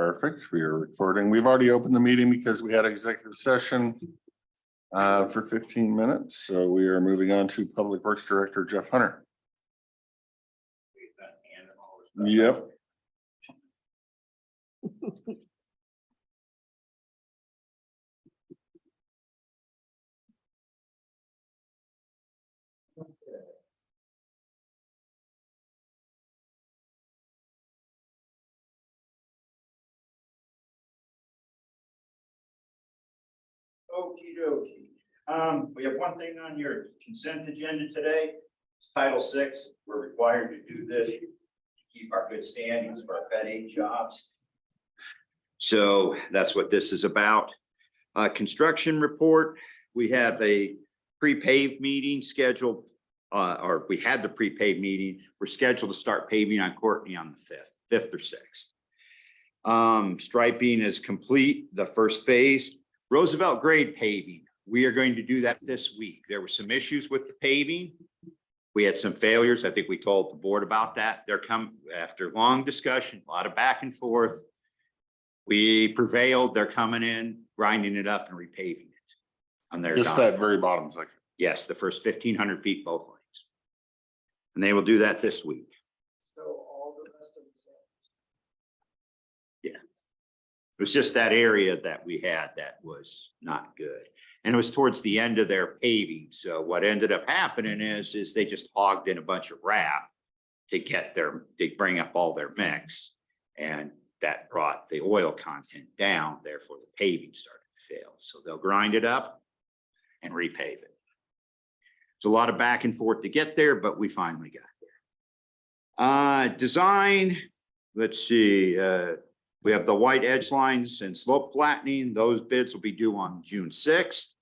Perfect. We are recording. We've already opened the meeting because we had executive session for 15 minutes. So we are moving on to Public Works Director Jeff Hunter. Yep. Okie dokie. We have one thing on your consent agenda today. It's Title VI. We're required to do this to keep our good standings for our Ped 8 jobs. So that's what this is about. Construction report. We have a pre-pave meeting scheduled, or we had the pre-pave meeting. We're scheduled to start paving on Courtney on the 5th or 6th. Striping is complete, the first phase. Roosevelt grade paving, we are going to do that this week. There were some issues with the paving. We had some failures. I think we told the board about that. They're come after long discussion, a lot of back and forth. We prevailed. They're coming in, grinding it up and repaving it. And they're Just done. that very bottom section. Yes, the first 1,500 feet both lanes. And they will do that this week. So all the rest of the It was just that area that we had that was not good. And it was towards the end of their paving. So what ended up happening is they just hogged in a bunch of wrap to bring up all their mix. And that brought the oil content down, therefore the paving started to fail. So they'll grind it up and repave it. It's a lot of back and forth to get there, but we finally got there. Design, let's see, we have the white edge lines and slope flattening. Those bids will be due on June 6th.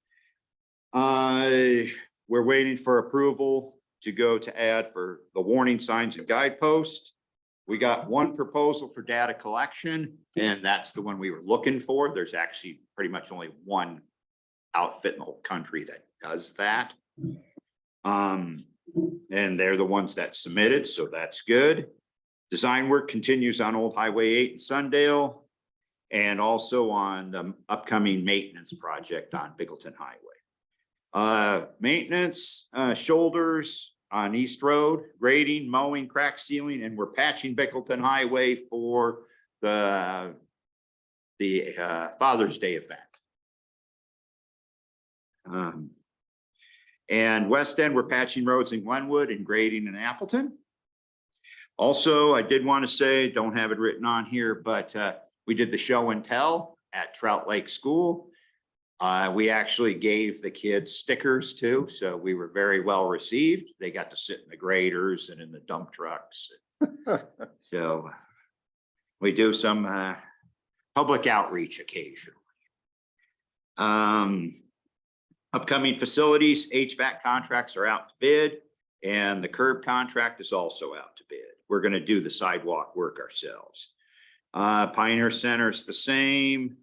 We're waiting for approval to go to add for the warning signs and guideposts. We got one proposal for data collection, and that's the one we were looking for. There's actually pretty much only one outfit in the whole country that does that. And they're the ones that submitted, so that's good. Design work continues on Old Highway 8 in Sundale and also on the upcoming maintenance project on Bickleton Highway. Maintenance, shoulders on East Road, grading, mowing, crack sealing, and we're patching Bickleton Highway for the Father's Day event. And West End, we're patching roads in Glenwood and grading in Appleton. Also, I did want to say, don't have it written on here, but we did the show and tell at Trout Lake School. We actually gave the kids stickers too, so we were very well received. They got to sit in the graders and in the dump trucks. So we do some public outreach occasionally. Upcoming facilities, HVAC contracts are out to bid, and the curb contract is also out to bid. We're going to do the sidewalk work ourselves. Pioneer Center is the same.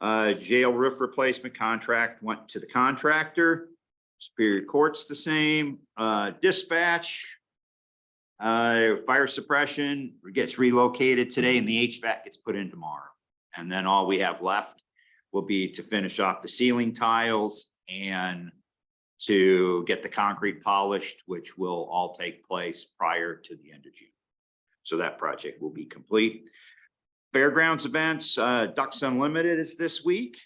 Jail roof replacement contract went to the contractor. Superior Court's the same. Dispatch, fire suppression gets relocated today, and the HVAC gets put in tomorrow. And then all we have left will be to finish off the ceiling tiles and to get the concrete polished, which will all take place prior to the end of June. So that project will be complete. Fairgrounds events, Ducks Unlimited is this week.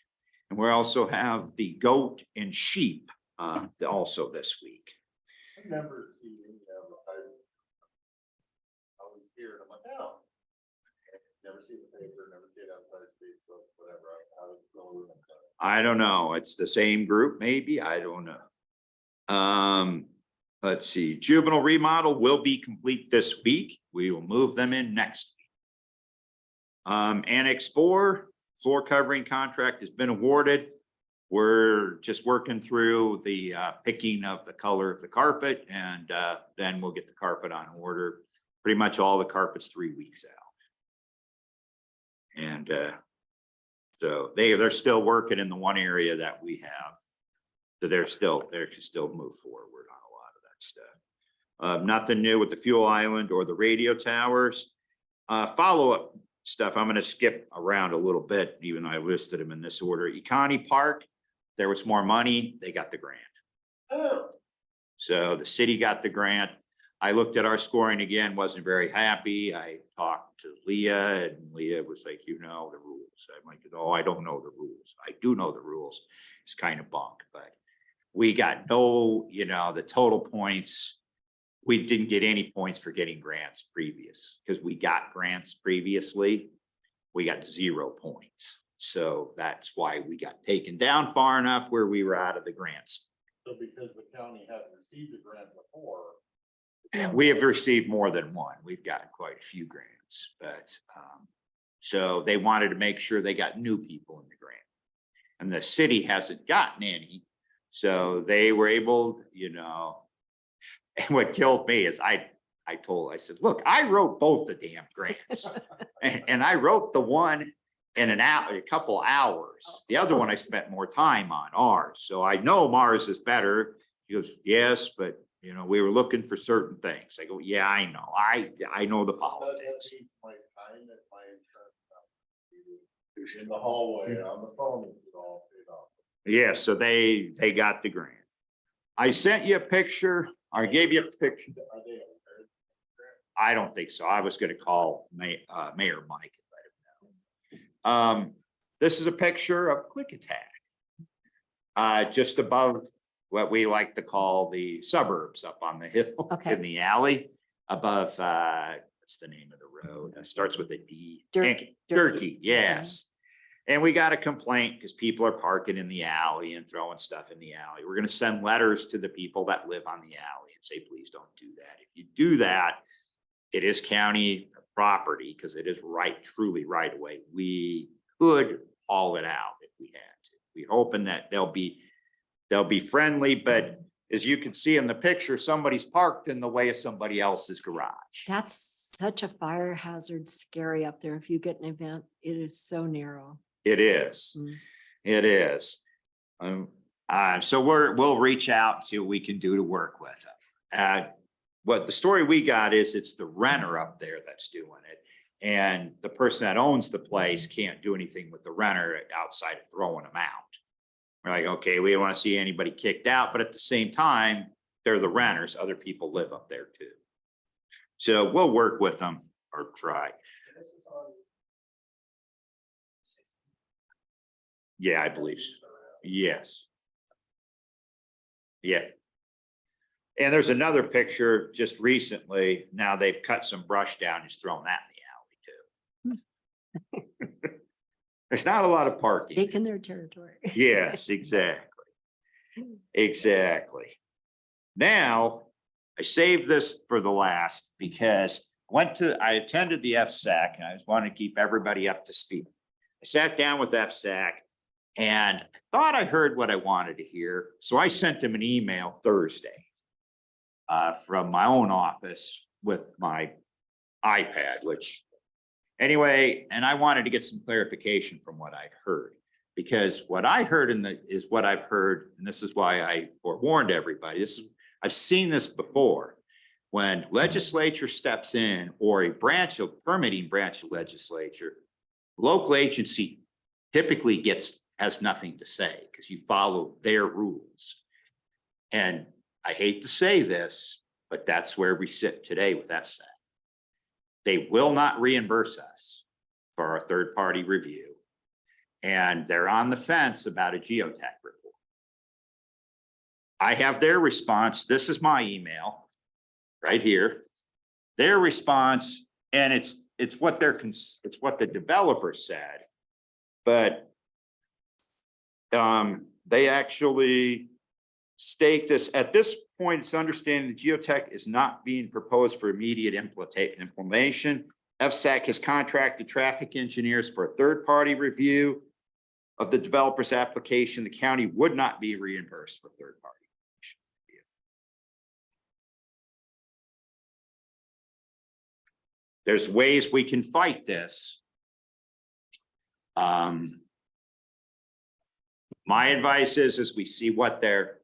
And we also have the goat and sheep also this week. I never see any of them. I was here and I'm like, oh, never see the paper, never see it outside Facebook, whatever. I was going. I don't know. It's the same group, maybe. I don't know. Let's see. Juvenile remodel will be complete this week. We will move them in next week. Annex 4 floor covering contract has been awarded. We're just working through the picking of the color of the carpet, and then we'll get the carpet on order. Pretty much all the carpet's 3 weeks out. And so they're still working in the one area that we have. So they can still move forward on a lot of that stuff. Nothing new with the fuel island or the radio towers. Follow-up stuff. I'm gonna skip around a little bit, even though I listed them in this order. Economy Park, there was more money, they got the grant. Oh, So the city got the grant. I looked at our scoring again, wasn't very happy. I talked to Leah and Leah was like, you know, the rules. I'm like, oh, I don't know the rules. I do know the rules. It's kind of bunk, but we got no, you know, the total points. We didn't get any points for getting grants previous because we got grants previously. We got 0 points. So that's why we got taken down far enough where we were out of the grants. so because the county hadn't received a grant before. We have received more than one. We've gotten quite a few grants, but so they wanted to make sure they got new people in the grant. And the city hasn't gotten any. So they were able, you know, and what killed me is I said, look, I wrote both the damn grants. And I wrote the one in a couple hours. The other one I spent more time on, ours. So I know Mars is better. He goes, yes, but you know, we were looking for certain things. I go, yeah, I know. I know the politics. My time at my insurance company, in the hallway, on the phone, it was all paid off. Yeah, so they got the grant. I sent you a picture, or gave you a picture. Are they aware? I don't think so. I was gonna call Mayor Mike and let him know. This is a picture of Klickitat. Just above what we like to call the suburbs up on the hill Okay. in the alley above, what's the name of the road? It starts with a D. Durkee. Durkee, yes. And we got a complaint because people are parking in the alley and throwing stuff in the alley. We're gonna send letters to the people that live on the alley and say, please don't do that. If you do that, it is county property because it is truly right away. We could haul it out if we had to. We're hoping that they'll be friendly, but as you can see in the picture, somebody's parked in the way of somebody else's garage. That's such a fire hazard, scary up there. If you get an event, it is so narrow. It is. Mm. It is. So we'll reach out, see what we can do to work with them. What the story we got is it's the renter up there that's doing it. And the person that owns the place can't do anything with the renter outside of throwing them out. We're like, okay, we don't want to see anybody kicked out, but at the same time, they're the renters. Other people live up there too. So we'll work with them or try. This is on. Yeah, I believe so. Yes. Yeah. And there's another picture just recently. Now they've cut some brush down, just thrown that in the alley too. There's not a lot of parking. Taking their territory. Yes, exactly. Exactly. Now, I saved this for the last because I attended the FSAC and I just wanted to keep everybody up to speed. I sat down with FSAC and I thought I heard what I wanted to hear. So I sent them an email Thursday from my own office with my iPad, which anyway, and I wanted to get some clarification from what I'd heard, because what I heard is what I've heard, and this is why I forewarned everybody. I've seen this before. When legislature steps in or a permitting branch of legislature, local agency typically has nothing to say because you follow their rules. And I hate to say this, but that's where we sit today with FSAC. They will not reimburse us for our third-party review. And they're on the fence about a geotech report. I have their response. This is my email right here. Their response, and it's what the developer said, but they actually state this. At this point, it's understanding the geotech is not being proposed for immediate implementation. FSAC has contracted traffic engineers for a third-party review of the developer's application. The county would not be reimbursed for third-party review. There's ways we can fight this. My advice is we see what their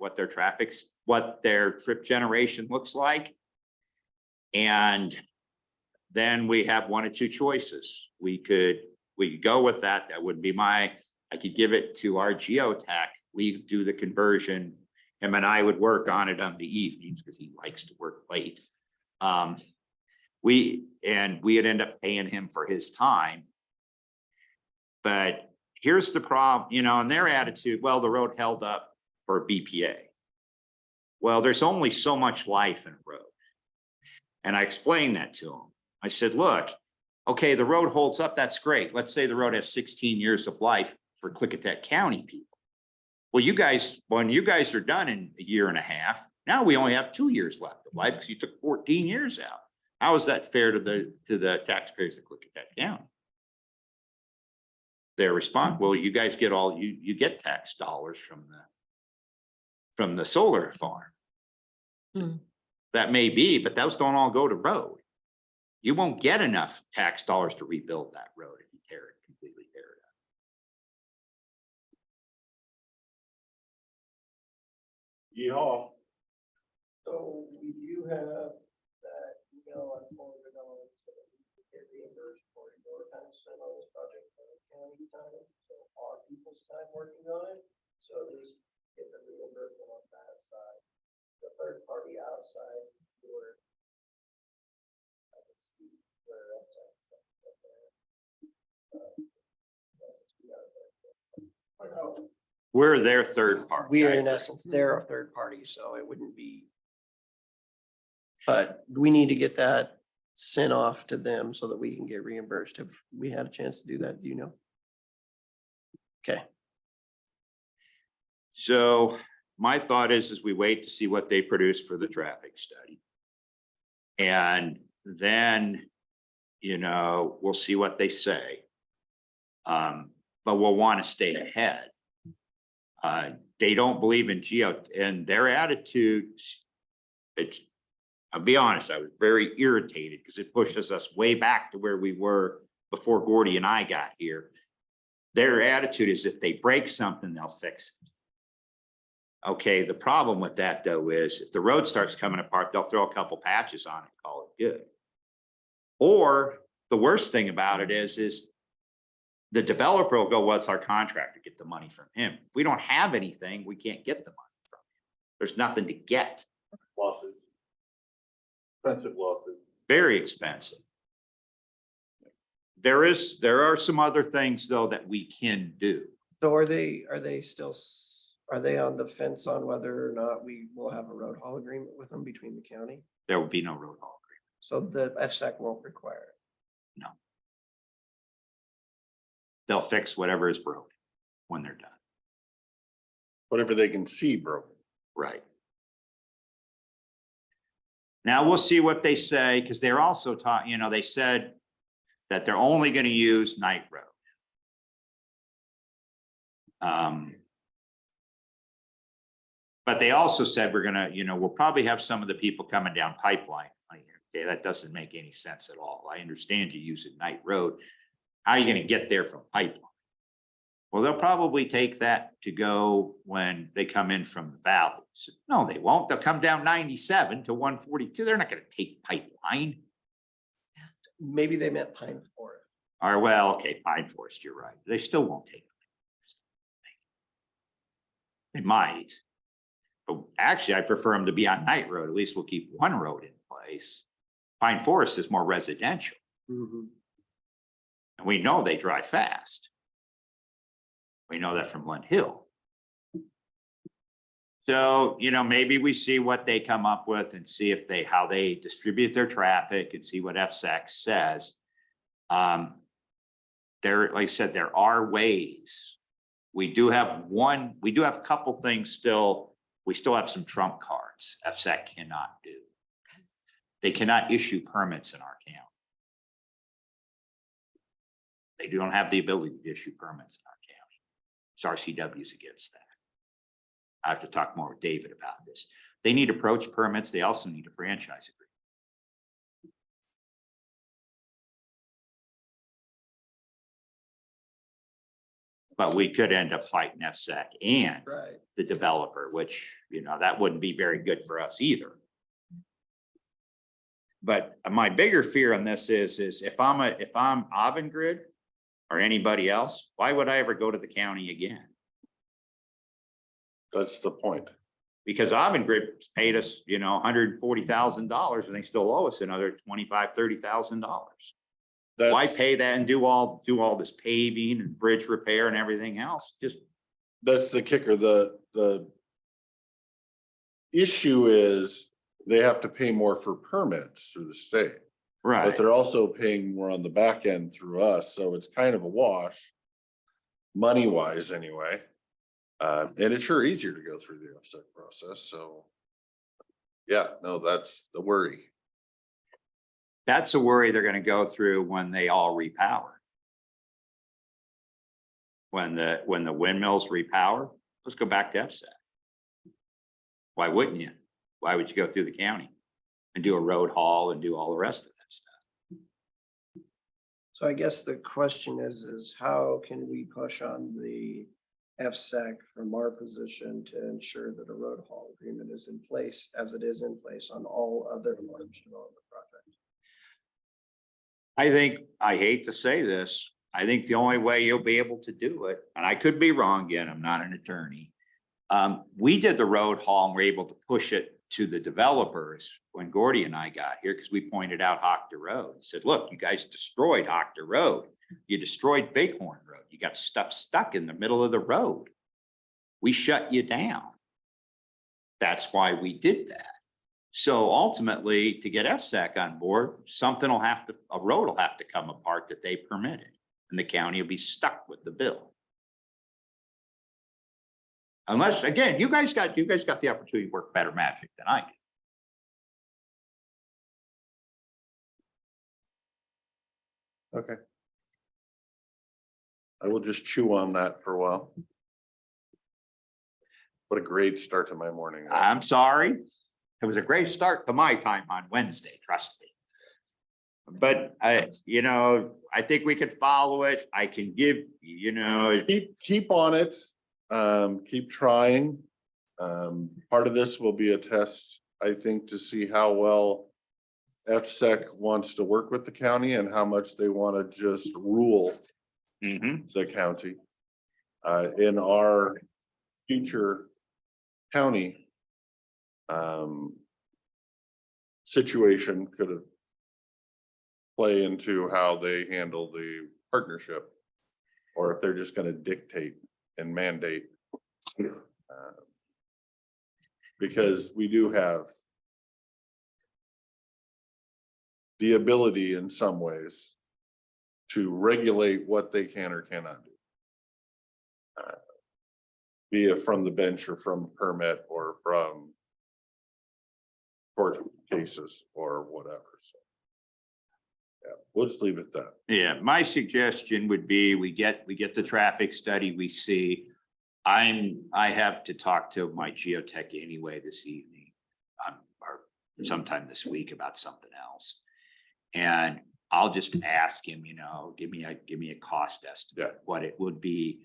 trip generation looks like. And then we have one of two choices. We could go with that. That would be I could give it to our geotech. We do the conversion. Him and I would work on it on the evenings because he likes to work late. We'd end up paying him for his time. But here's the problem, and their attitude, well, the road held up for BPA. Well, there's only so much life in a road. And I explained that to him. I said, look, okay, the road holds up. That's great. Let's say the road has 16 years of life for Klickitat County people. Well, when you guys are done in a year and a half, now we only have 2 years left of life because you took 14 years out. How is that fair to the taxpayers of Klickitat County? Their response, well, you guys get you get tax dollars from the solar farm. That may be, but those don't all go to road. You won't get enough tax dollars to rebuild that road if you completely tear it up. Yeehaw. So we do have that email I forwarded on, so that we can get reimbursed for your time spent on this project for the county time, so our people's time working on it. So at least get the reimbursement on that side. The third party outside, or I can see where that's at. We're their third party. We are in essence, they're a third party, so it wouldn't be. But we need to get that sent off to them so that we can get reimbursed. Have we had a chance to do that? Do you know? Okay, So my thought is we wait to see what they produce for the traffic study. And then, we'll see what they say. But we'll want to stay ahead. They don't believe in and their attitude, I'll be honest, I was very irritated because it pushes us way back to where we were before Gordy and I got here. Their attitude is if they break something, they'll fix it. Okay, the problem with that though is if the road starts coming apart, they'll throw a couple patches on it, call it good. Or the worst thing about it is the developer will go, what's our contractor, get the money from him. If we don't have anything, we can't get the money from him. There's nothing to get. Lawsuits. Expensive lawsuit. Very expensive. There are some other things though that we can do. so are they still, are they on the fence on whether or not we will have a road haul agreement with them between the county? There will be no road haul agreement. So the FSAC won't require it. No. They'll fix whatever is broken when they're done. Whatever they can see broken. Right. Now we'll see what they say, because they're also they said that they're only going to use Night Road. But they also said we're gonna, we'll probably have some of the people coming down Pipeline. Okay, that doesn't make any sense at all. I understand you using Night Road. How are you gonna get there from Pipeline? Well, they'll probably take that to go when they come in from the valley. So, no, they won't. They'll come down 97 to 142. They're not gonna take Pipeline. Maybe they meant Pine Forest. Or well, okay, Pine Forest, you're right. They still won't take it. They might. But actually, I prefer them to be on Night Road. At least we'll keep one road in place. Pine Forest is more residential. Mhm. And we know they drive fast. We know that from Lynn Hill. So, maybe we see what they come up with and see if how they distribute their traffic and see what FSAC says. Like I said, there are ways. We do have a couple things still. We still have some trump cards FSAC cannot do. They cannot issue permits in our county. They don't have the ability to issue permits in our county. So RCW's against that. I have to talk more with David about this. They need approach permits. They also need a franchise agreement. But we could end up fighting FSAC and Right. the developer, which, that wouldn't be very good for us either. But my bigger fear on this is if I'm Avangrid or anybody else, why would I ever go to the county again? That's the point. Because Avangrid paid us, $140,000 and they still owe us another $25,000-$30,000. Why That's, pay that and do all this paving and bridge repair and everything else? Just, that's the kicker. The issue is they have to pay more for permits through the state, but right. they're also paying more on the back end through us. So it's kind of a wash, money wise anyway. And it's sure easier to go through the upset process. So yeah, no, that's the worry. That's a worry they're gonna go through when they all repower. When the windmills repower, let's go back to FSAC. Why wouldn't you? Why would you go through the county and do a road haul and do all the rest of that stuff? So I guess the question is how can we push on the FSAC from our position to ensure that a road haul agreement is in place as it is in place on all other large development projects? I hate to say this, I think the only way you'll be able to do it, and I could be wrong again, I'm not an attorney. We did the road haul and were able to push it to the developers when Gordy and I got here, because we pointed out Hockter Road. Said, look, you guys destroyed Hockter Road. You destroyed Bighorn Road. You got stuff stuck in the middle of the road. We shut you down. That's why we did that. So ultimately, to get FSAC on board, a road will have to come apart that they permitted, and the county will be stuck with the bill. Unless, again, you guys got the opportunity to work better magic than I did. Okay. I will just chew on that for a while. What a great start to my morning. I'm sorry. It was a great start to my time on Wednesday, trust me. But I think we could follow it. I can give, Keep on it. Keep trying. Part of this will be a test, I think, to see how well FSEC wants to work with the county and how much they want to just rule the county. In our future county situation could have play into how they handle the partnership, or if they're just going to dictate and mandate. Because we do have the ability in some ways to regulate what they can or cannot do. Be it from the bench or from permit or from court cases or whatever. So yeah, we'll just leave it at that. Yeah, my suggestion would be we get the traffic study, we see. I have to talk to my geotech anyway this evening, or sometime this week about something else. And I'll just ask him, give me a cost estimate, what it would be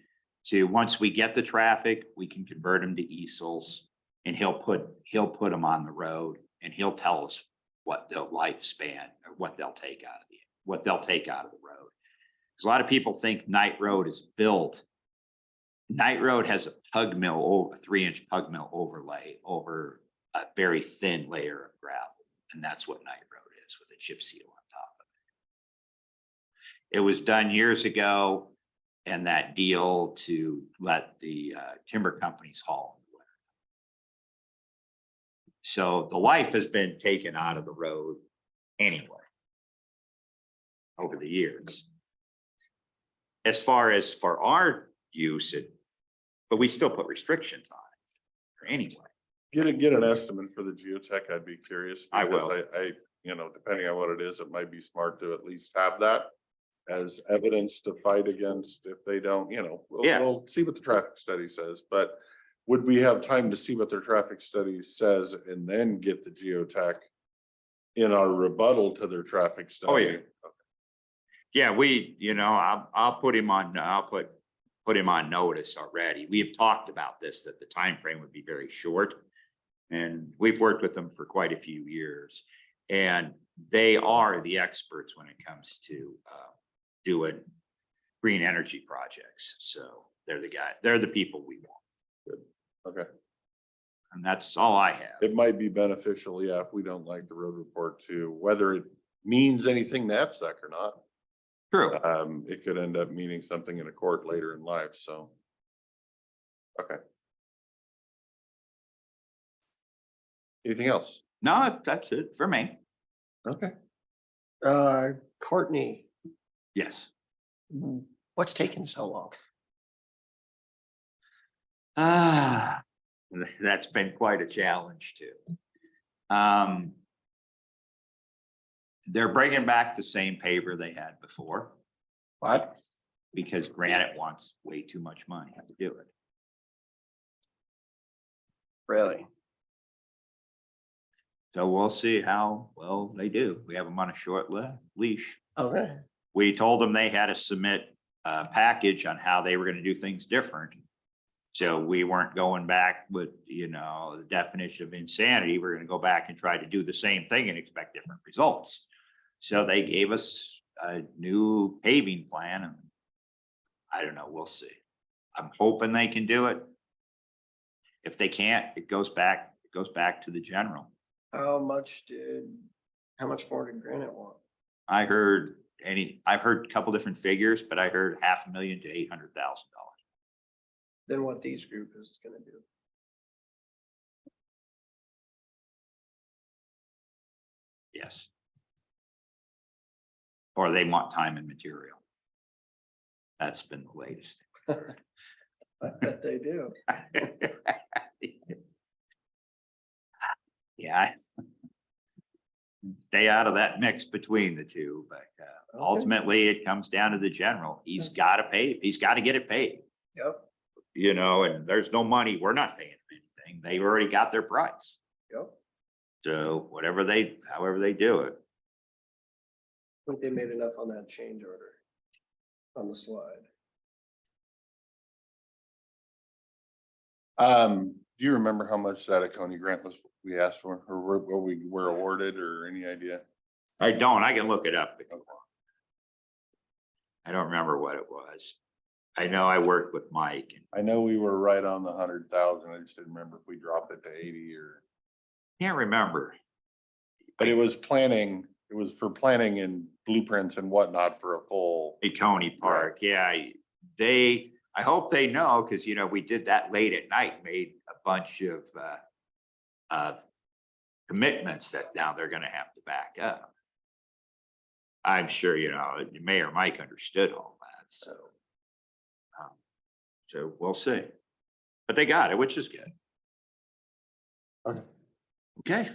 to, once we get the traffic, we can convert them to easels, and he'll put them on the road, and he'll tell us what the lifespan or what they'll take out of the road. Because a lot of people think Knight Road is built. Knight Road has a pug mill, a 3-inch pug mill overlay over a very thin layer of gravel. And that's what Knight Road is, with a chip seal on top of it. It was done years ago, and that deal to let the timber companies haul in the winter. So the life has been taken out of the road anyway over the years. As far as for our use, but we still put restrictions on it anyway. Get an estimate for the geotech. I'd be curious. I will. Because I depending on what it is, it might be smart to at least have that as evidence to fight against if they don't, we'll see what the traffic study says, but would we have time to see what their traffic study says and then get the geotech in our rebuttal to their traffic study? Oh, yeah. Yeah, I'll put him on, put him on notice already. We have talked about this, that the time frame would be very short. And we've worked with them for quite a few years. And they are the experts when it comes to doing green energy projects. So they're the guy, they're the people we want. Okay. And that's all I have. It might be beneficial, yeah, if we don't like the road report to, whether it means anything to FSEC or not. True. It could end up meaning something in a court later in life, so. Okay. Anything else? No, that's it for me. Okay. Courtney, Yes. what's taking so long? Ah, that's been quite a challenge too. They're bringing back the same paver they had before What? because Granite wants way too much money to do it. Really? So we'll see how well they do. We have them on a short leash. Okay. We told them they had to submit a package on how they were gonna do things different. So we weren't going back with, the definition of insanity. We're gonna go back and try to do the same thing and expect different results. So they gave us a new paving plan and I don't know, we'll see. I'm hoping they can do it. If they can't, it goes back to the general. How much more did Granite want? I've heard a couple different figures, but I heard $500,000 to $800,000. Than what these group is gonna do? Yes. Or they want time and material. That's been the latest. I bet they do. Yeah. Stay out of that mix between the two, but Okay. ultimately it comes down to the general. He's got to pay, he's got to get it paid, Yep, and there's no money. We're not paying them anything. They've already got their price. yep. So however they do it. I think they made enough on that change order on the slide. Do you remember how much that Aconi grant was, we asked for, or what we were awarded, or any idea? I don't, I can look it up. If you want. I don't remember what it was. I know I worked with Mike. I know we were right on the 100,000. I just didn't remember if we dropped it to 80 or, Can't remember. but it was for planning and blueprints and whatnot for a full. Coney Park, yeah, I hope they know, because we did that late at night, made a bunch of commitments that now they're gonna have to back up. I'm sure, Mayor Mike understood all that, so. So we'll see. But they got it, which is good. Okay. Okay,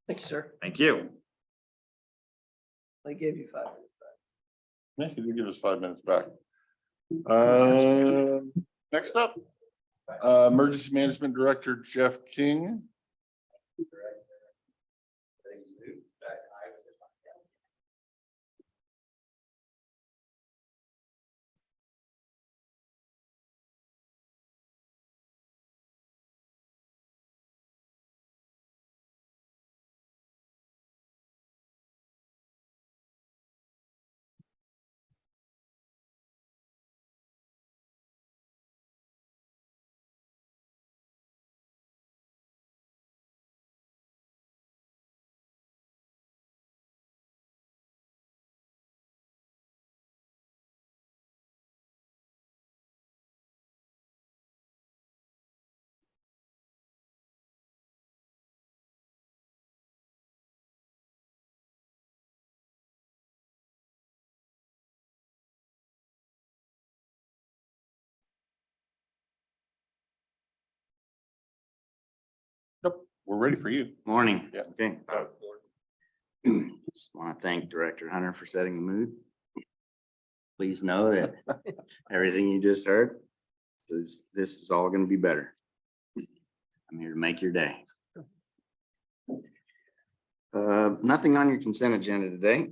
Thank you, sir. thank you. I gave you 5 minutes back. Yeah, you give us 5 minutes back. Next up, Emergency Management Director Jeff King. Nope, we're ready for you. Morning. Yeah. Okay. Just want to thank Director Hunter for setting the mood. Please know that everything you just heard, this is all going to be better. I'm here to make your day. Nothing on your consent agenda today.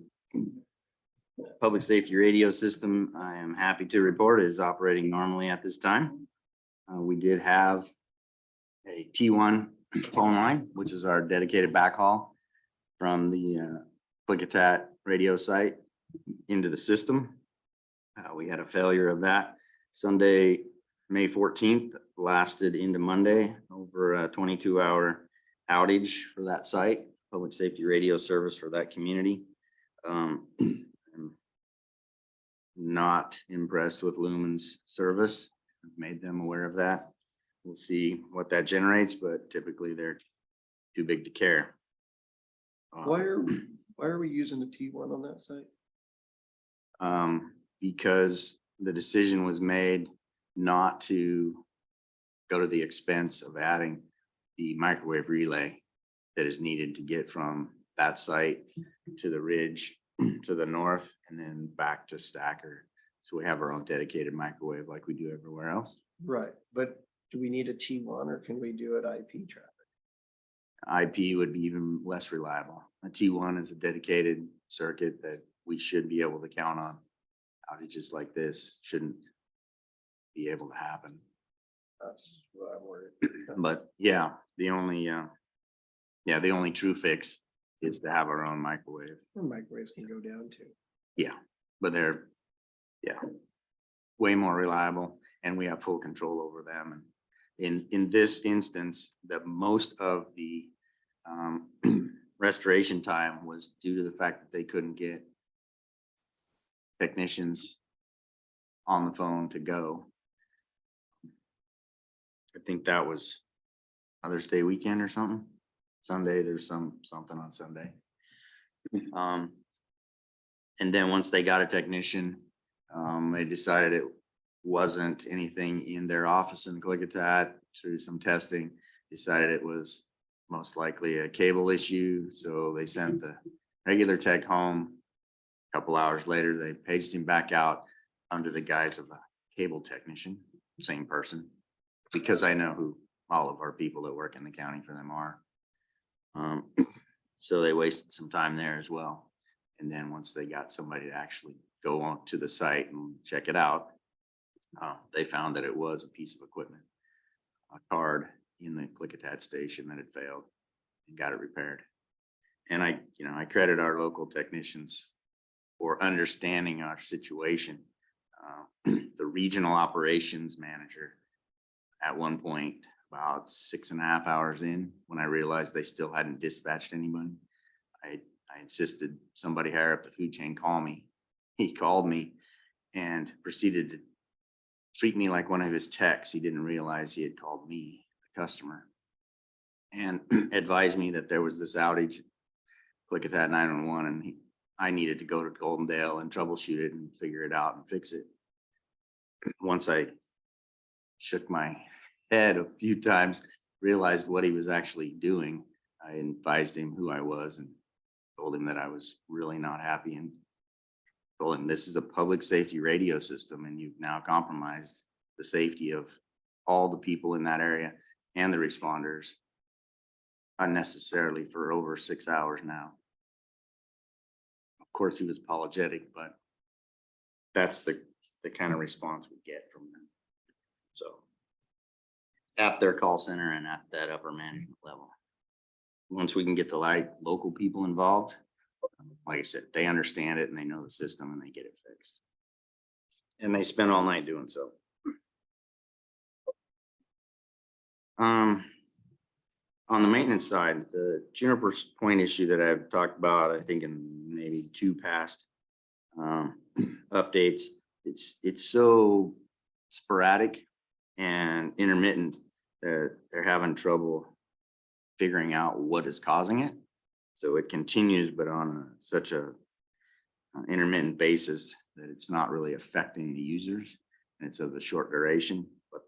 Public safety radio system, I am happy to report, is operating normally at this time. We did have a T1 phone line, which is our dedicated backhaul, from the Klickitat radio site into the system. We had a failure of that. Sunday, May 14th, lasted into Monday, over a 22-hour outage for that site, public safety radio service for that community. I'm not impressed with Lumen's service. I've made them aware of that. We'll see what that generates, but typically they're too big to care. Why are we using a T1 on that site? Because the decision was made not to go to the expense of adding the microwave relay that is needed to get from that site to the ridge to the north and then back to Stacker. So we have our own dedicated microwave like we do everywhere else. Right, but do we need a T1 or can we do it IP traffic? IP would be even less reliable. A T1 is a dedicated circuit that we should be able to count on. Outages like this shouldn't be able to happen. That's what I'm worried. But yeah, the only true fix is to have our own microwave. Our microwaves can go down too. Yeah, but they're, way more reliable and we have full control over them. And in this instance, the most of the restoration time was due to the fact that they couldn't get technicians on the phone to go. I think that was Mother's Day weekend or something. Sunday, there's something on Sunday. And then once they got a technician, they decided it wasn't anything in their office in Klickitat. Through some testing, decided it was most likely a cable issue. So they sent the regular tech home. A couple hours later, they paged him back out under the guise of a cable technician, same person, because I know who all of our people that work in the county for them are. So they wasted some time there as well. And then once they got somebody to actually go on to the site and check it out, they found that it was a piece of equipment, a card in the Klickitat station that had failed and got it repaired. And I credit our local technicians for understanding our situation. The regional operations manager at one point, about 6.5 hours in, when I realized they still hadn't dispatched anyone, I insisted somebody higher up the food chain call me. He called me and proceeded to treat me like one of his techs. He didn't realize he had called me, the customer, and advised me that there was this outage, Klickitat 911, and I needed to go to Goldendale and troubleshoot it and figure it out and fix it. Once I shook my head a few times, realized what he was actually doing, I advised him who I was and told him that I was really not happy and told him this is a public safety radio system and you've now compromised the safety of all the people in that area and the responders unnecessarily for over 6 hours now. Of course, he was apologetic, but that's the kind of response we get from them. So at their call center and at that upper management level. Once we can get the local people involved, like I said, they understand it and they know the system and they get it fixed. And they spend all night doing so. On the maintenance side, the Juniper Point issue that I've talked about, I think in maybe 2 past updates, it's so sporadic and intermittent that they're having trouble figuring out what is causing it. So it continues, but on such a intermittent basis that it's not really affecting the users and it's of the short duration, but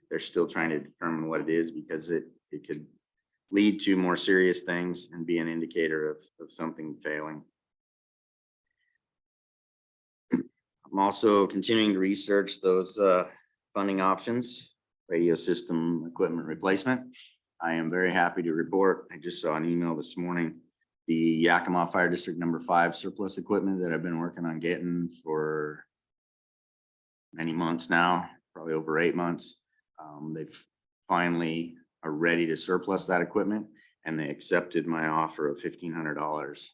they're still trying to determine what it is because it could lead to more serious things and be an indicator of something failing. I'm also continuing to research those funding options, radio system equipment replacement. I am very happy to report, I just saw an email this morning, the Yakima Fire District number 5 surplus equipment that I've been working on getting for many months now, probably over 8 months. They've finally are ready to surplus that equipment and they accepted my offer of $1,500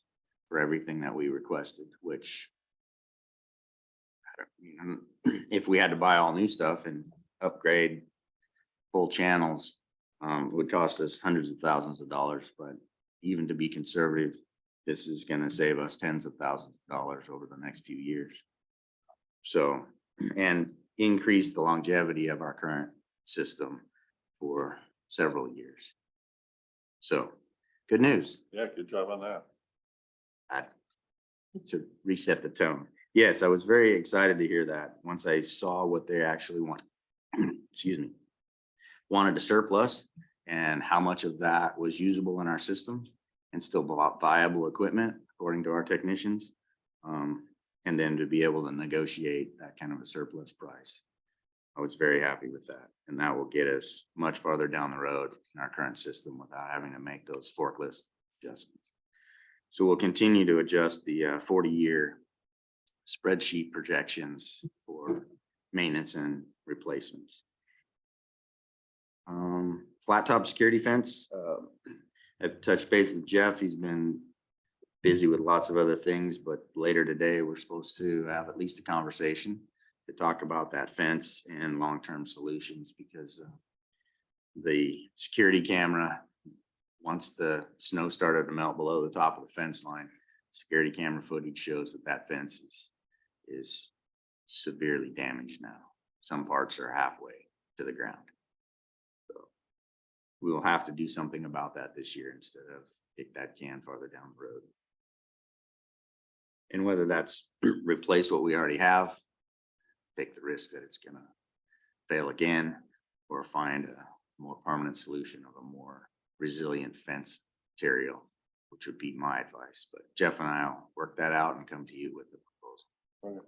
for everything that we requested, which if we had to buy all new stuff and upgrade full channels, would cost us hundreds of thousands of dollars, but even to be conservative, this is gonna save us tens of thousands of dollars over the next few years. So, and increase the longevity of our current system for several years. So, good news. Yeah, good job on that. To reset the tone. Yes, I was very excited to hear that once I saw what they actually want. Excuse me. Wanted to surplus and how much of that was usable in our system and still viable equipment according to our technicians. And then to be able to negotiate that kind of a surplus price. I was very happy with that. And that will get us much farther down the road in our current system without having to make those forklift adjustments. So we'll continue to adjust the 40-year spreadsheet projections for maintenance and replacements. Flat top security fence. I've touched base with Jeff. He's been busy with lots of other things, but later today, we're supposed to have at least a conversation to talk about that fence and long-term solutions, because the security camera, once the snow started to melt below the top of the fence line, security camera footage shows that that fence is severely damaged now. Some parts are halfway to the ground. So we will have to do something about that this year instead of kick that can farther down the road. And whether that's replace what we already have, take the risk that it's gonna fail again, or find a more permanent solution of a more resilient fence material, which would be my advice. But Jeff and I'll work that out and come to you with the proposal.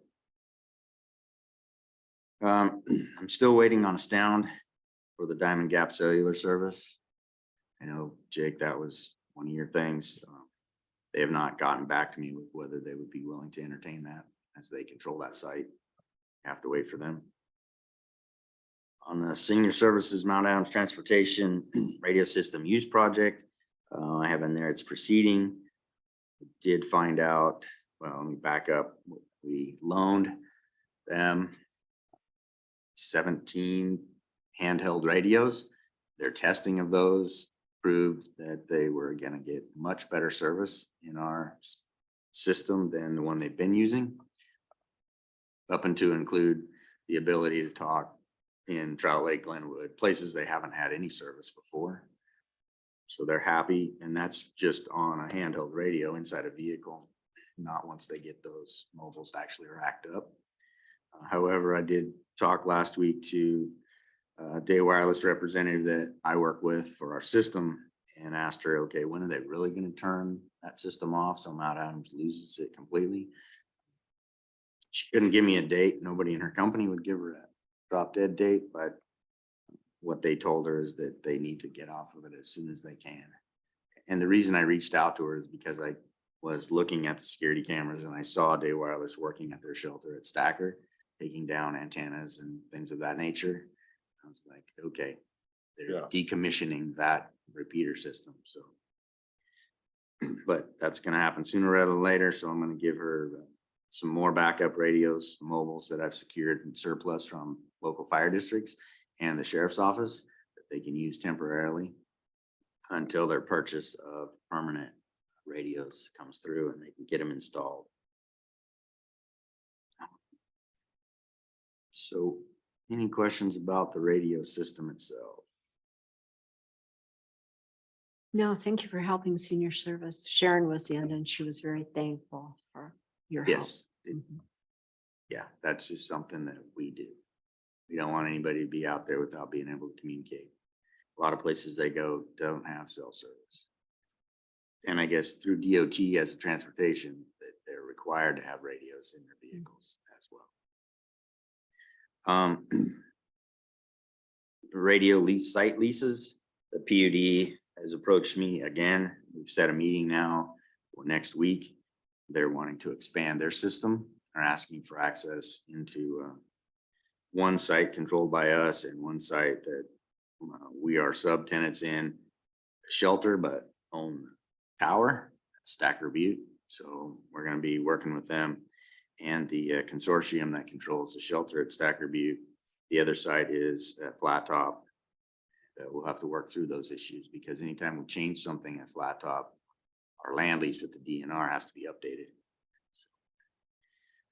I'm still waiting on a sound for the Diamond Gap cellular service. I know, Jake, that was one of your things. They have not gotten back to me with whether they would be willing to entertain that, as they control that site. Have to wait for them. On the senior services Mount Adams Transportation Radio System Use Project, I have in there, it's proceeding. Did find out, well, let me back up. We loaned them 17 handheld radios. Their testing of those proved that they were going to get much better service in our system than the one they've been using, up and to include the ability to talk in Trout Lake, Glenwood, places they haven't had any service before. So they're happy, and that's just on a handheld radio inside a vehicle, not once they get those mobiles actually racked up. However, I did talk last week to Day Wireless representative that I work with for our system, and asked her, okay, when are they really going to turn that system off so Mount Adams loses it completely? She couldn't give me a date. Nobody in her company would give her a drop dead date, but what they told her is that they need to get off of it as soon as they can. And the reason I reached out to her is because I was looking at the security cameras and I saw Day Wireless working at their shelter at Stacker, taking down antennas and things of that nature. I was like, okay, they're decommissioning that repeater system. So, but that's going to happen sooner rather than later. So I'm going to give her some more backup radios, mobiles that I've secured in surplus from local fire districts and the sheriff's office that they can use temporarily until their purchase of permanent radios comes through and they can get them installed. So any questions about the radio system itself? No, thank you for helping senior service. Sharon was in and she was very thankful for your help. Yes. Mhm. Yeah, that's just something that we do. We don't want anybody to be out there without being able to communicate. A lot of places they go don't have cell service. And I guess through DOT as a transportation, that they're required to have radios in their vehicles as well. Radio lease site leases, the PUD has approached me again. We've set a meeting now for next week. They're wanting to expand their system. They're asking for access into one site controlled by us and one site that we are subtenants in, a shelter, but own tower at Stacker Butte. So we're gonna be working with them and the consortium that controls the shelter at Stacker Butte. The other side is at Flat Top. We'll have to work through those issues because anytime we change something at Flat Top, our land lease with the DNR has to be updated.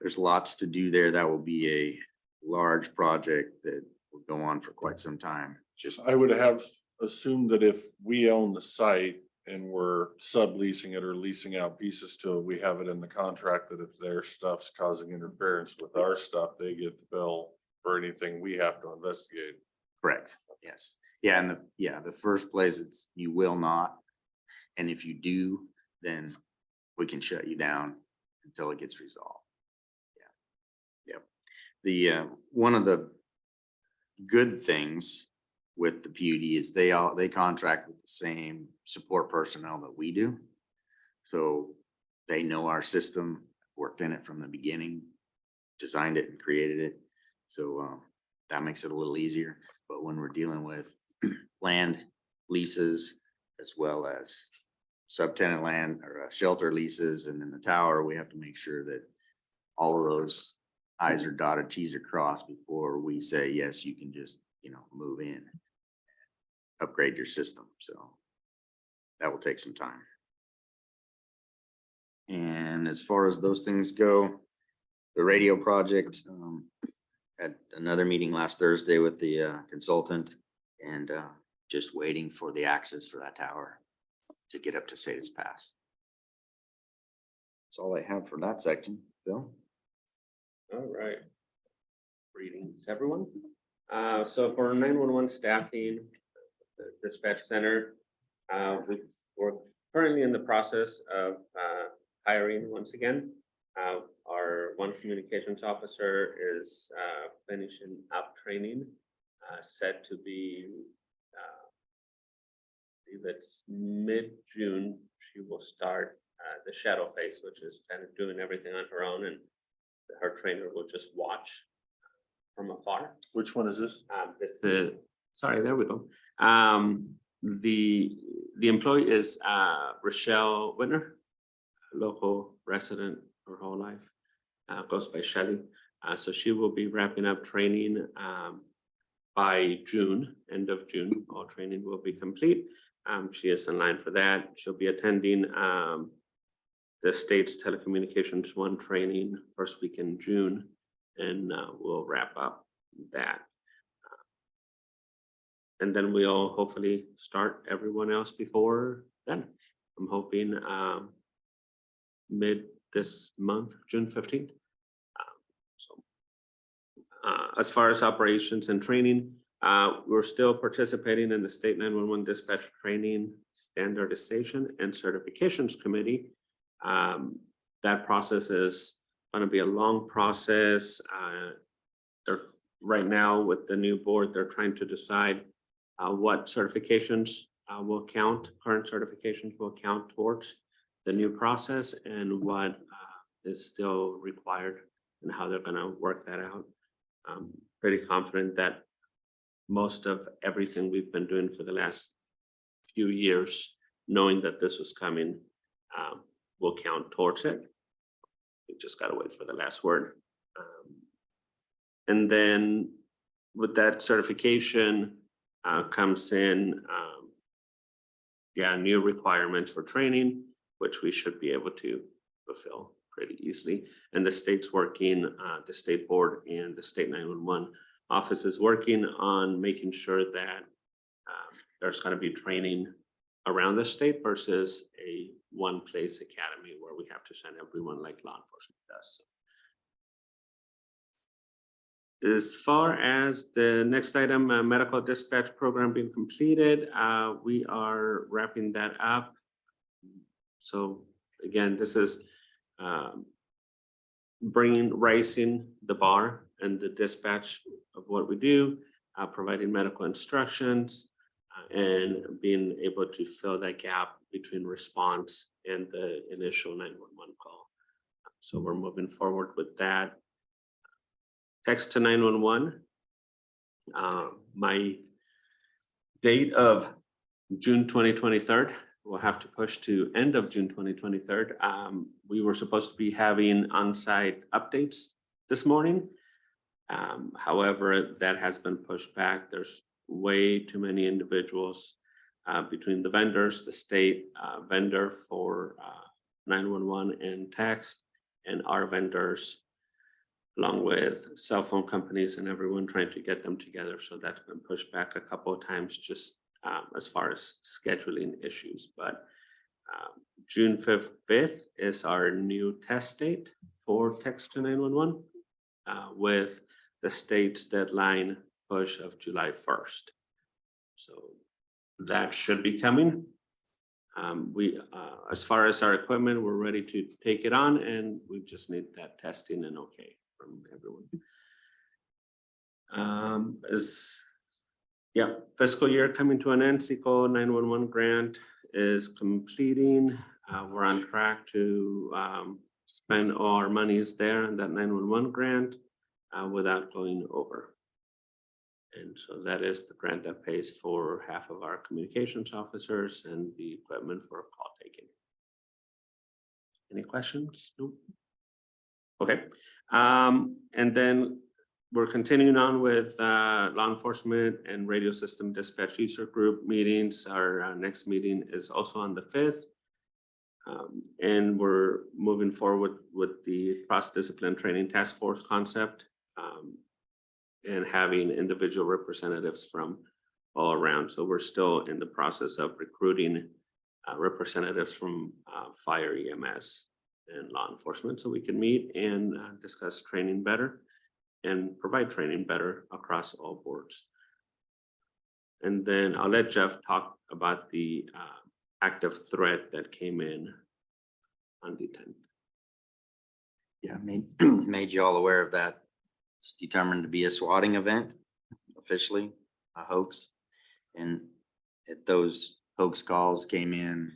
There's lots to do there. That will be a large project that will go on for quite some time. Just I would have assumed that if we own the site and we're subleasing it or leasing out pieces to it, we have it in the contract that if their stuff's causing interference with our stuff, they get the bill for anything we have to investigate. correct. Yes. Yeah. And the first place it's, you will not. And if you do, then we can shut you down until it gets resolved. Yeah. Yep. The, one of the good things with the PUD is they contract with the same support personnel that we do. So they know our system, worked in it from the beginning, designed it and created it. So that makes it a little easier. But when we're dealing with land leases as well as subtenant land or shelter leases and then the tower, we have to make sure that all of those I's are dotted, T's are crossed before we say, yes, you can just, move in, upgrade your system. So that will take some time. And as far as those things go, the radio project, had another meeting last Thursday with the consultant and just waiting for the access for that tower to get up to Sata's Pass. That's all I have for that section. Bill? All right. Greetings, everyone. So for 911 staffing, the dispatch center, we're currently in the process of hiring once again. Our one communications officer is finishing up training, set to be, I believe it's mid-June. She will start the shadow phase, which is kind of doing everything on her own, and her trainer will just watch from afar. Which one is this? Sorry, there we go. The employee is Rochelle Whitner, local resident her whole life, goes by Shelley. So she will be wrapping up training by June, end of June. All training will be complete. She is in line for that. She'll be attending the state's telecommunications 1 training first week in June, and we'll wrap up that. And then we'll hopefully start everyone else before then. I'm hoping mid this month, June 15th. As far as operations and training, we're still participating in the State 911 Dispatch Training Standardization and Certifications Committee. That process is going to be a long process. They're right now with the new board, they're trying to decide what certifications will count, current certifications will count towards the new process and what is still required and how they're going to work that out. I'm pretty confident that most of everything we've been doing for the last few years, knowing that this was coming, will count towards it. We just got to wait for the last word. And then with that certification comes in, new requirements for training, which we should be able to fulfill pretty easily. And the state's working, the state board and the state 911 office is working on making sure that there's going to be training around the state versus a one place academy where we have to send everyone like law enforcement does. As far as the next item, medical dispatch program being completed, we are wrapping that up. So again, this is raising the bar and the dispatch of what we do, providing medical instructions, and being able to fill that gap between response and the initial 911 call. So we're moving forward with that. Text to 911. My date of June 2023 we'll have to push to end of June 2023. We were supposed to be having on-site updates this morning. However, that has been pushed back. There's way too many individuals between the vendors, the state vendor for 911 and text, and our vendors, along with cell phone companies and everyone trying to get them together. So that's been pushed back a couple of times just as far as scheduling issues. But June 5th is our new test date for text to 911 with the state's deadline push of July 1st. So that should be coming. As far as our equipment, we're ready to take it on, and we just need that testing and okay from everyone. Fiscal year coming to an end. SECO 911 grant is completing. We're on track to spend all our monies there in that 911 grant without going over. And so that is the grant that pays for half of our communications officers and the equipment for call taking. Any questions? Nope. Okay. And then we're continuing on with law enforcement and radio system dispatch user group meetings. Our next meeting is also on the 5th. And we're moving forward with the cross-discipline training task force concept. And having individual representatives from all around. So we're still in the process of recruiting representatives from fire, EMS, and law enforcement, so we can meet and discuss training better and provide training better across all boards. And then I'll let Jeff talk about the active threat that came in on the 10th. Yeah, made you all aware of that. It's determined to be a swatting event, officially a hoax. And those hoax calls came in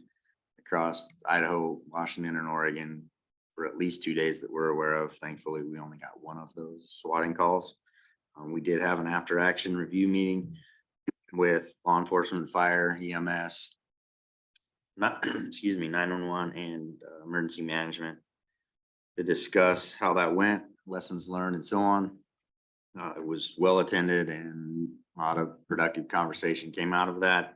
across Idaho, Washington, and Oregon for at least 2 days that we're aware of. Thankfully, we only got one of those swatting calls. We did have an after action review meeting with law enforcement, fire, EMS, excuse me, 911 and emergency management to discuss how that went, lessons learned, and so on. It was well attended and a lot of productive conversation came out of that.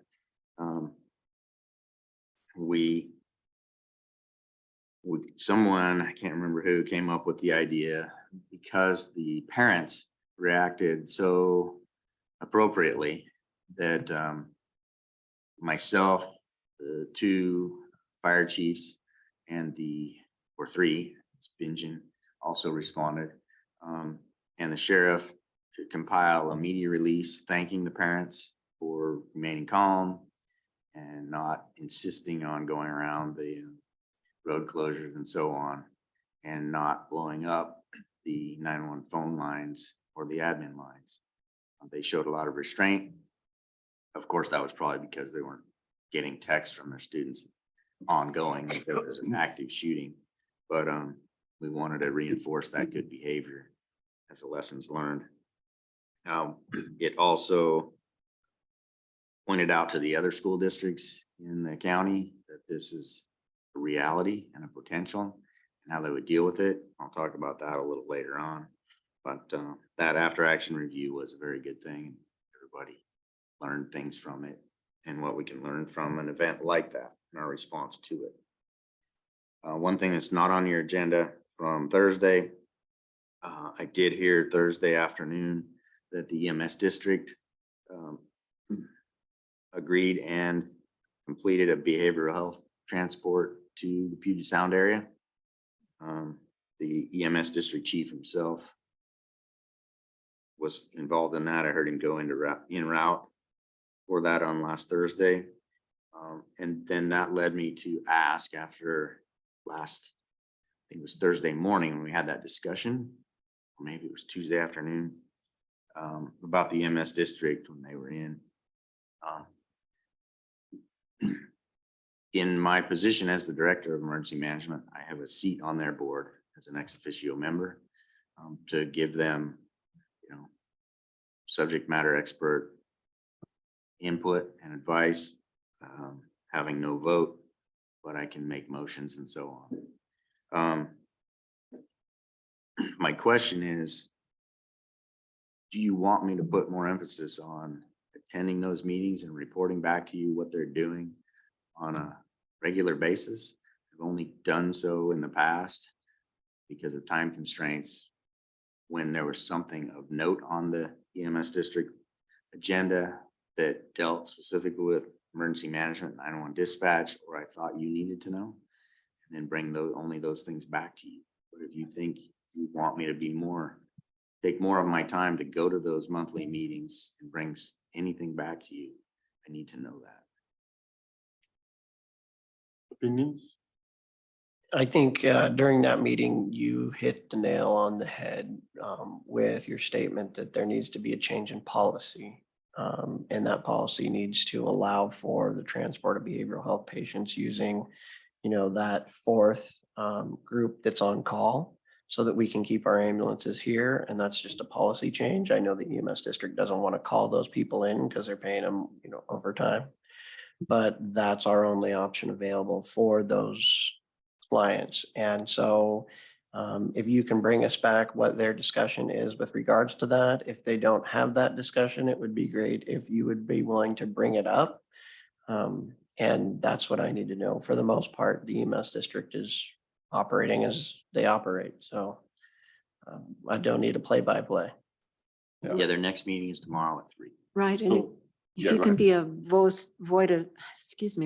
Someone, I can't remember who, came up with the idea because the parents reacted so appropriately that myself, the 2 fire chiefs, and or 3, Spingen, also responded, and the sheriff to compile a media release thanking the parents for remaining calm and not insisting on going around the road closures and so on, and not blowing up the 911 phone lines or the admin lines. They showed a lot of restraint. Of course, that was probably because they weren't getting texts from their students ongoing if there was an active shooting, but we wanted to reinforce that good behavior as a lessons learned. It also pointed out to the other school districts in the county that this is a reality and a potential and how they would deal with it. I'll talk about that a little later on, but that after action review was a very good thing. Everybody learned things from it and what we can learn from an event like that and our response to it. One thing that's not on your agenda from Thursday, I did hear Thursday afternoon that the EMS district agreed and completed a behavioral health transport to the Puget Sound area. The EMS district chief himself was involved in that. I heard him go en route for that on last Thursday. And then that led me to ask after I think it was Thursday morning when we had that discussion, or maybe it was Tuesday afternoon, about the EMS district when they were in. In my position as the director of emergency management, I have a seat on their board as an ex officio member to give them, subject matter expert input and advice, having no vote, but I can make motions and so on. My question is, do you want me to put more emphasis on attending those meetings and reporting back to you what they're doing on a regular basis? I've only done so in the past because of time constraints. When there was something of note on the EMS district agenda that dealt specifically with emergency management, 911 dispatch, or I thought you needed to know, and then bring only those things back to you. But if you think you want me to be take more of my time to go to those monthly meetings and bring anything back to you, I need to know that. Opinions? I think during that meeting, you hit the nail on the head with your statement that there needs to be a change in policy. And that policy needs to allow for the transport of behavioral health patients using, that fourth group that's on call so that we can keep our ambulances here. And that's just a policy change. I know the EMS district doesn't want to call those people in because they're paying them, overtime. But that's our only option available for those clients. And so if you can bring us back what their discussion is with regards to that, if they don't have that discussion, it would be great if you would be willing to bring it up. And that's what I need to know. For the most part, the EMS district is operating as they operate. So I don't need a play-by-play. Yeah, their next meeting is tomorrow at 3. Right, and So, if yeah, you go can ahead. be a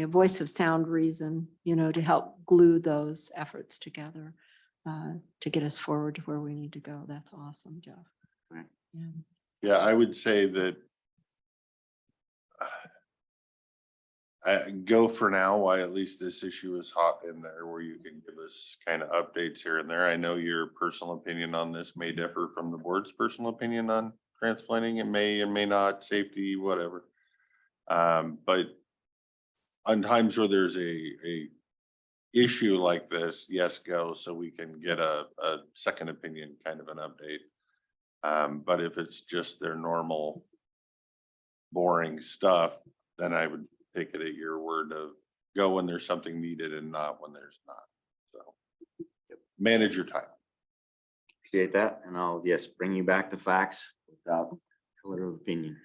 voice of sound reason, to help glue those efforts together, to get us forward to where we need to go. That's awesome, Jeff. Right. Yeah. Yeah, I would say that I go for now, while at least this issue is hot in there, where you can give us kind of updates here and there. I know your personal opinion on this may differ from the board's personal opinion on transplanting. It may and may not, safety, whatever. But on times where there's a issue like this, yes, go, so we can get a second opinion, kind of an update. But if it's just their normal boring stuff, then I would take it at your word of go when there's something needed and not when there's not. So manage your time. Appreciate that. And I'll, yes, bring you back the facts without color of opinion.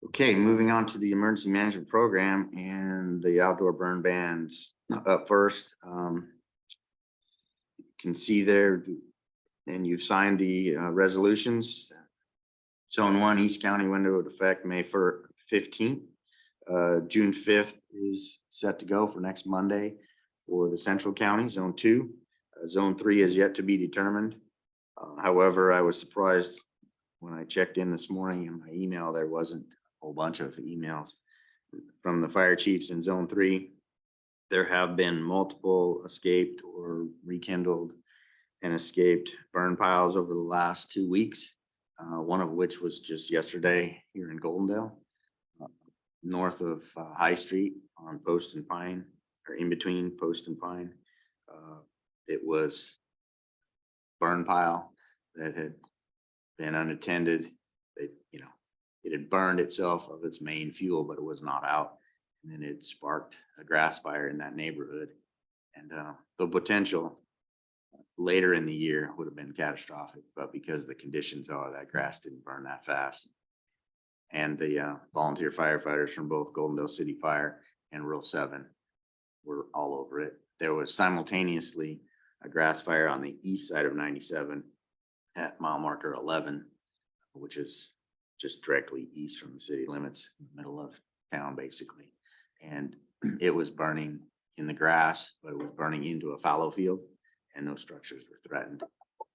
Okay, moving on to the emergency management program and the outdoor burn bans up first. You can see there, and you've signed the resolutions. Zone 1, East County went into effect May 15th. June 5th is set to go for next Monday for the Central County, Zone 2. Zone 3 is yet to be determined. However, I was surprised when I checked in this morning in my email, there wasn't a whole bunch of emails from the fire chiefs in Zone 3. There have been multiple escaped or rekindled and escaped burn piles over the last 2 weeks. One of which was just yesterday here in Goldendale, north of High Street on Post and Pine, or in between Post and Pine. It was burn pile that had been unattended. It had burned itself of its main fuel, but it was not out. And then it sparked a grass fire in that neighborhood. And the potential later in the year would have been catastrophic, but because the conditions are, that grass didn't burn that fast. And the volunteer firefighters from both Goldendale City Fire and Rural 7 were all over it. There was simultaneously a grass fire on the east side of 97 at mile marker 11, which is just directly east from the city limits, middle of town, basically. And it was burning in the grass, but it was burning into a fallow field. And no structures were threatened.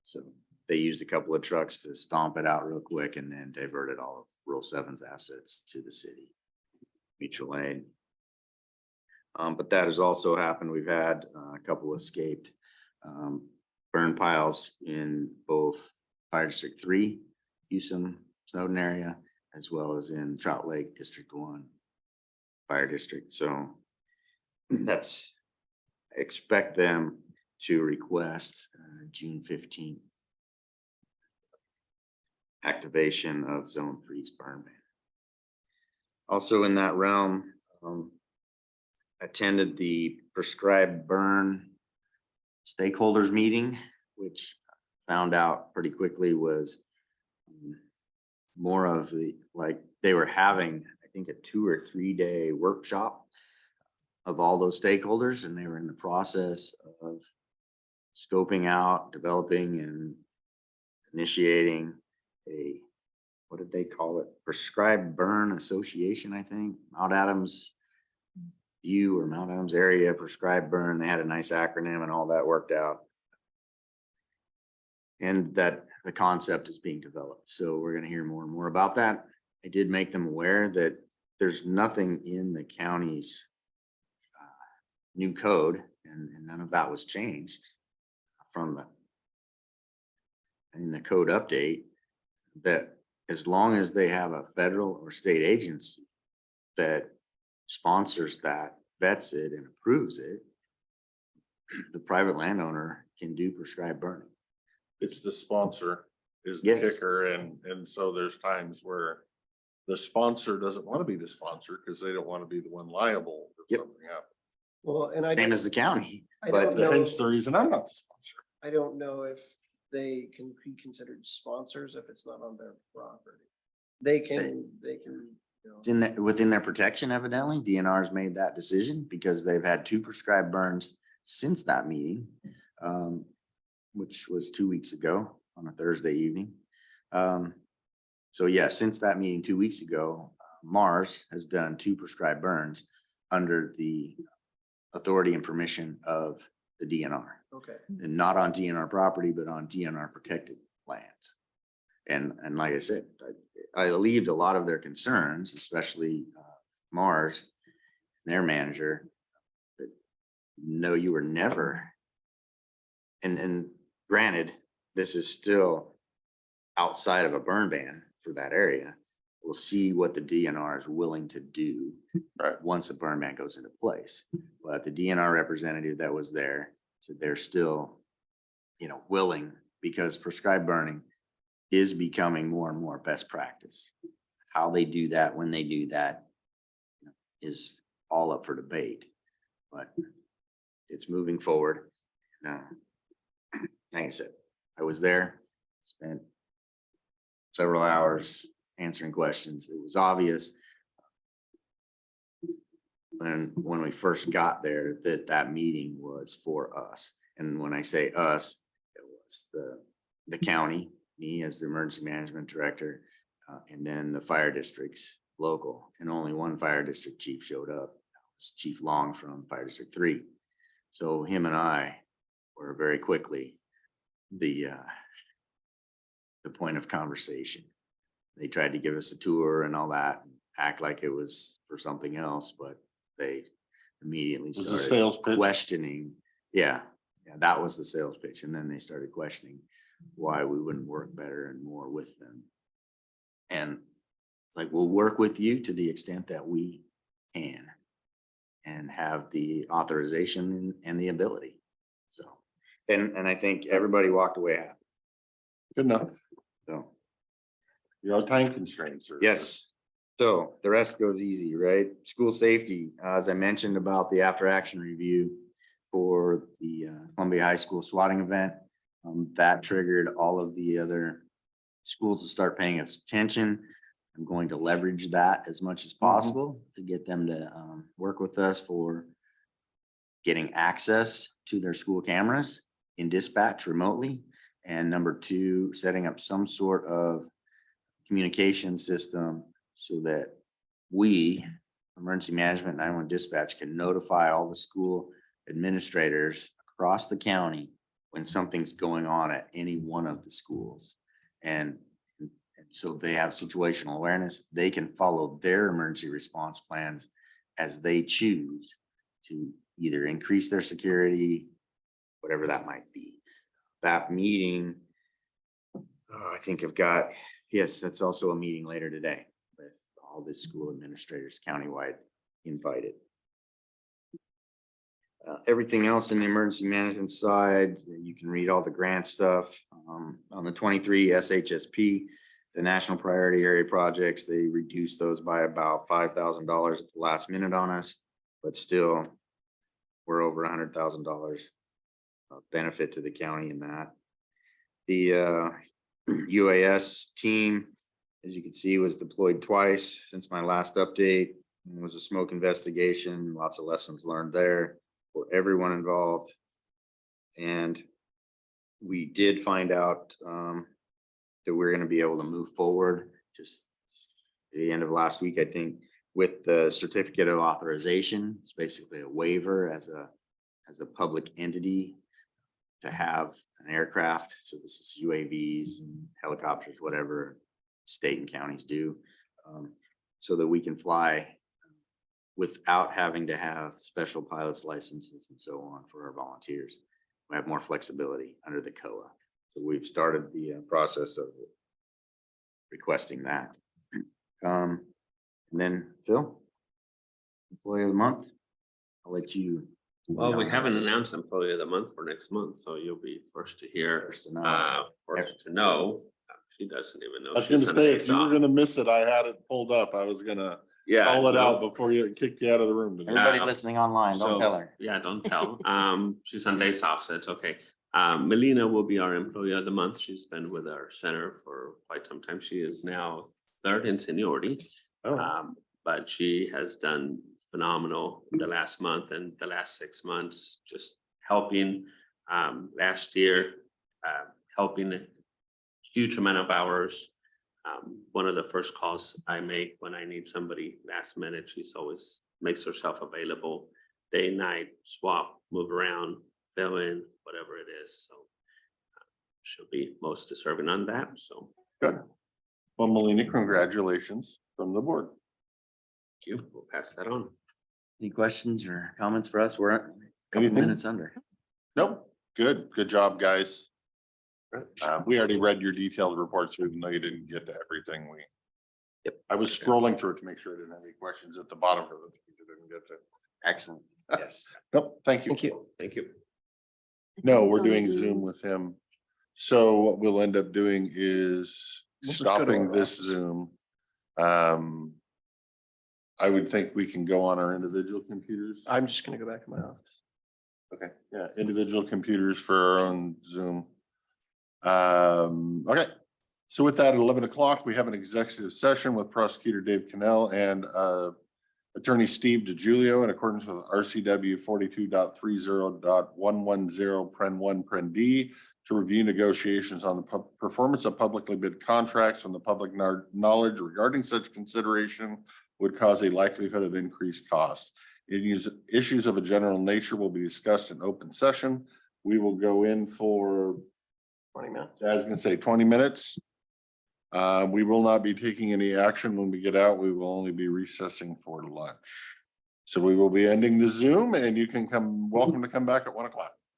So they used a couple of trucks to stomp it out real quick and then diverted all of Rural 7's assets to the city, mutual aid. But that has also happened. We've had a couple escaped burn piles in both Fire District 3, Houston, Snowden area, as well as in Trout Lake District 1 Fire District. So that's, expect them to request June 15th activation of Zone 3's burn ban. Also in that realm, attended the prescribed burn stakeholders meeting, which found out pretty quickly was more of the, like, they were having, I think, a 2 or 3 day workshop of all those stakeholders, and they were in the process of scoping out, developing, and initiating a, what did they call it? Prescribed Burn Association, I think. Mount Adams View or Mount Adams Area Prescribed Burn. They had a nice acronym and all that worked out. And that the concept is being developed. So we're going to hear more and more about that. I did make them aware that there's nothing in the county's new code, and none of that was changed from in the code update, that as long as they have a federal or state agency that sponsors that, vets it, and approves it, the private landowner can do prescribed burning. It's the sponsor is the Yes. kicker, and so there's times where the sponsor doesn't want to be the sponsor because they don't want to be the one liable if Yep. something happens. Well, and I Same don't, as the county, I but don't know, Hence the reason I'm not the sponsor. I don't know if they can be considered sponsors if it's not on their property. They can, you know. it's in within their protection, evidently. DNR's made that decision because they've had 2 prescribed burns since that meeting, which was 2 weeks ago on a Thursday evening. So yeah, since that meeting 2 weeks ago, Mars has done 2 prescribed burns under the authority and permission of the DNR, Okay, and not on DNR property, but on DNR protected lands. And like I said, I alleviated a lot of their concerns, especially Mars, their manager, that no, you were never. And granted, this is still outside of a burn ban for that area. We'll see what the DNR is willing to do. Right. Once the burn ban goes into place. But the DNR representative that was there said they're still, willing, because prescribed burning is becoming more and more best practice. How they do that, when they do that, is all up for debate, but it's moving forward. Like I said, I was there, spent several hours answering questions. It was obvious when we first got there that meeting was for us. And when I say us, it was the county, me as the emergency management director, and then the fire districts local, and only one fire district chief showed up. That was Chief Long from Fire District 3. So him and I were very quickly the point of conversation. They tried to give us a tour and all that, act like it was for something else, but they immediately Was the started sales pitch? questioning. Yeah, that was the sales pitch. And then they started questioning why we wouldn't work better and more with them. And like, we'll work with you to the extent that we can and have the authorization and the ability. So, and I think everybody walked away happy. Good enough. So, You're on time constraints. yes. So the rest goes easy, right? School safety, as I mentioned about the after action review for the Columbia High School swatting event, that triggered all of the other schools to start paying us attention. I'm going to leverage that as much as possible to get them to work with us for getting access to their school cameras in dispatch remotely. And number 2, setting up some sort of communication system so that we, emergency management 911 dispatch, can notify all the school administrators across the county when something's going on at any one of the schools. And so they have situational awareness. They can follow their emergency response plans as they choose to either increase their security, whatever that might be. That meeting, I think I've got, yes, that's also a meeting later today with all the school administrators countywide invited. Everything else in the emergency management side, you can read all the grant stuff. On the 23 SHSP, The national priority area projects, they reduced those by about $5,000 at the last minute on us, but still, we're over $100,000 benefit to the county in that. The UAS team, as you can see, was deployed twice since my last update. It was a smoke investigation, lots of lessons learned there for everyone involved. And we did find out that we're going to be able to move forward just at the end of last week, I think, with the certificate of authorization. It's basically a waiver as a public entity to have an aircraft. So this is UAVs and helicopters, whatever state and counties do, so that we can fly without having to have special pilot's licenses and so on for our volunteers. We have more flexibility under the COA. So we've started the process of requesting that. And then Phil, employee of the month, I'll let you. Well, we haven't announced employee of the month for next month, so you'll be first to hear, First to know. first to know. She doesn't even know. I was she's gonna on say, days if you were off. gonna miss it, I had it pulled up. I was gonna Yeah. call it no. out before you kicked you out of the room. today. Everybody Uh, listening online, don't So, tell her. yeah, don't tell. She's on days off, so it's okay. Melina will be our employee of the month. She's been with our center for quite some time. She is now third in seniority. Oh. But she has done phenomenal the last month and the last 6 months, just helping, last year, helping a huge amount of hours. One of the first calls I make when I need somebody last minute, she's always makes herself available, day, night, swap, move around, fill in, whatever it is. So she'll be most deserving on that. So Good. Well, Melina, congratulations from the board. thank you. We'll pass that on. Any questions or comments for us? We're a couple Anything? minutes under. Nope, good job, guys. We already read your detailed reports, even though you didn't get to everything. Yep. I was scrolling through it to make sure I didn't have any questions at the bottom for the things you didn't get to. Excellent. Yes. Nope, thank you. Thank you. Thank you. No, He's we're on doing Zoom. Zoom with him. So what we'll end up doing is We'll just go to stopping our this office. Zoom. I would think we can go on our individual computers. I'm just gonna go back to my office. Okay, yeah, individual computers for our own Zoom. Okay, so with that, at 11 o'clock, we have an executive session with Prosecutor Dave Cannell and Attorney Steve DiGiulio in accordance with RCW 42.30.110 Pren 1 Pren D to review negotiations on the performance of publicly bid contracts when the public knowledge regarding such consideration would cause a likelihood of increased cost. Issues of a general nature will be discussed in open session. We will go in for, 20 minutes. I was gonna say 20 minutes. We will not be taking any action when we get out. We will only be recessing for lunch. So we will be ending the Zoom and you can welcome to come back at 1 o'clock.